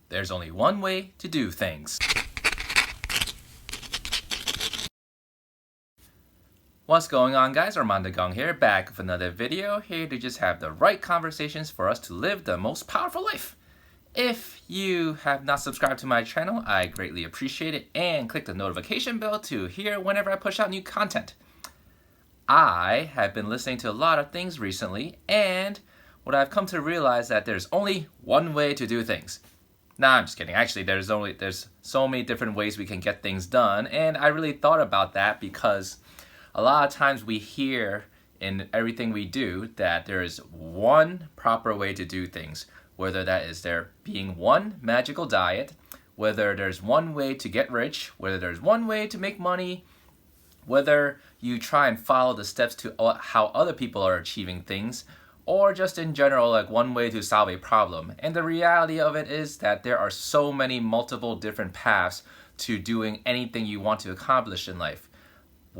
There's only one way to do things. What's going on, guys? Armando Gong here, back with another video, here to just have the right conversations for us to live the most powerful life. If you have not subscribed to my channel, I greatly appreciate it, and click the notification bell to hear whenever I push out new content. I have been listening to a lot of things recently, and what I've come to realize that there's only one way to do things. Nah, I'm just kidding. Actually, there's so many different ways we can get things done, and I really thought about that because a lot of times we hear in everything we do that there is one proper way to do things, whether that is there being one magical diet, whether there's one way to get rich, whether there's one way to make money, whether you try and follow the steps to how other people are achieving things, or just in general, like one way to solve a problem. And the reality of it is that there are so many multiple different paths to doing anything you want to accomplish in life.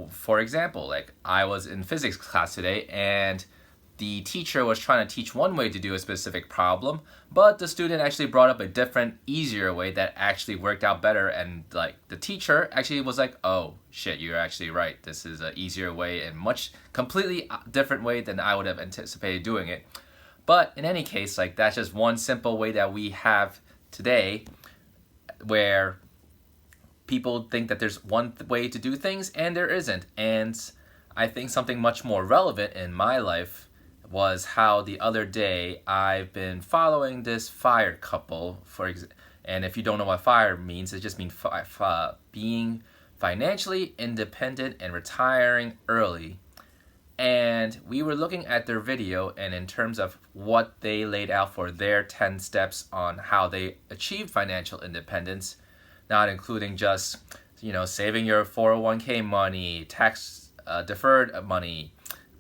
For example, like I was in physics class today, and the teacher was trying to teach one way to do a specific problem, but the student actually brought up a different, easier way that actually worked out better, and like the teacher actually was like, oh shit, you're actually right, this is an easier way and much completely different way than I would have anticipated doing it. But in any case, like that's just one simple way that we have today where people think that there's one way to do things and there isn't. And I think something much more relevant in my life was how the other day I've been following this FIRE couple, and if you don't know what FIRE means, it just means being financially independent and retiring early. And we were looking at their video, and in terms of what they laid out for their 10 steps on how they achieved financial independence, not including just, saving your 401k money, tax deferred money,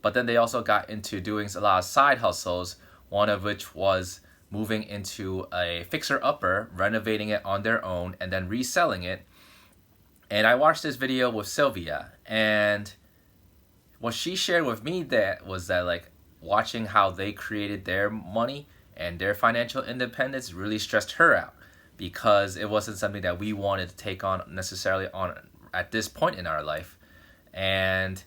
but then they also got into doing a lot of side hustles, one of which was moving into a fixer-upper, renovating it on their own, and then reselling it. And I watched this video with Sylvia, and what she shared with me was that like watching how they created their money and their financial independence really stressed her out, because it wasn't something that we wanted to take on necessarily at this point in our life. And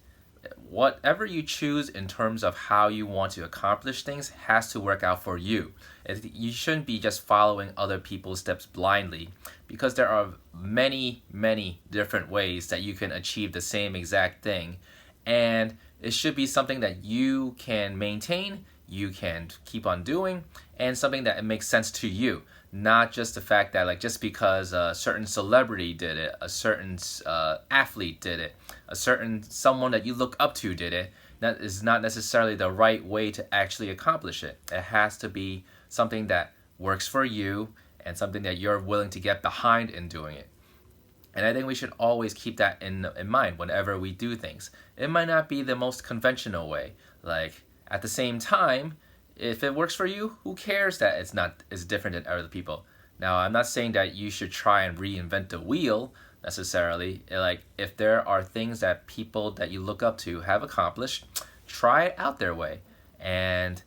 whatever you choose in terms of how you want to accomplish things has to work out for you. You shouldn't be just following other people's steps blindly, because there are many, many different ways that you can achieve the same exact thing. And it should be something that you can maintain, you can keep on doing, and something that it makes sense to you. Not just the fact that like just because a certain celebrity did it, a certain athlete did it, a certain someone that you look up to did it, that is not necessarily the right way to actually accomplish it. It has to be something that works for you and something that you're willing to get behind in doing it. And I think we should always keep that in mind whenever we do things. It might not be the most conventional way. Like at the same time, if it works for you, who cares that it's different than other people? Now, I'm not saying that you should try and reinvent the wheel necessarily. Like if there are things that people that you look up to have accomplished, try it out their way. And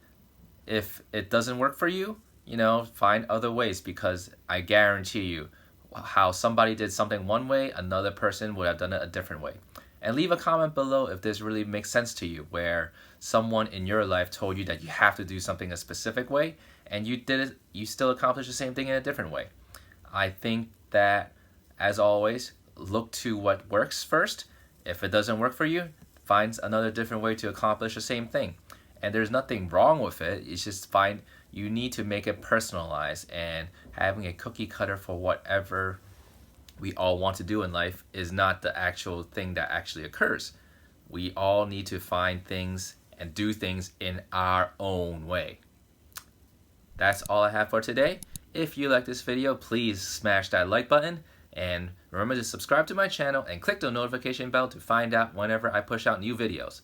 if it doesn't work for you, find other ways, because I guarantee you, how somebody did something one way, another person would have done it a different way. And leave a comment below if this really makes sense to you, where someone in your life told you that you have to do something a specific way, and you did it, you still accomplished the same thing in a different way. I think that, as always, look to what works first. If it doesn't work for you, find another different way to accomplish the same thing. And there's nothing wrong with it. It's just you need to make it personalized, and having a cookie cutter for whatever we all want to do in life is not the actual thing that actually occurs. We all need to find things and do things in our own way. That's all I have for today. If you like this video, please smash that like button, and remember to subscribe to my channel and click the notification bell to find out whenever I push out new videos.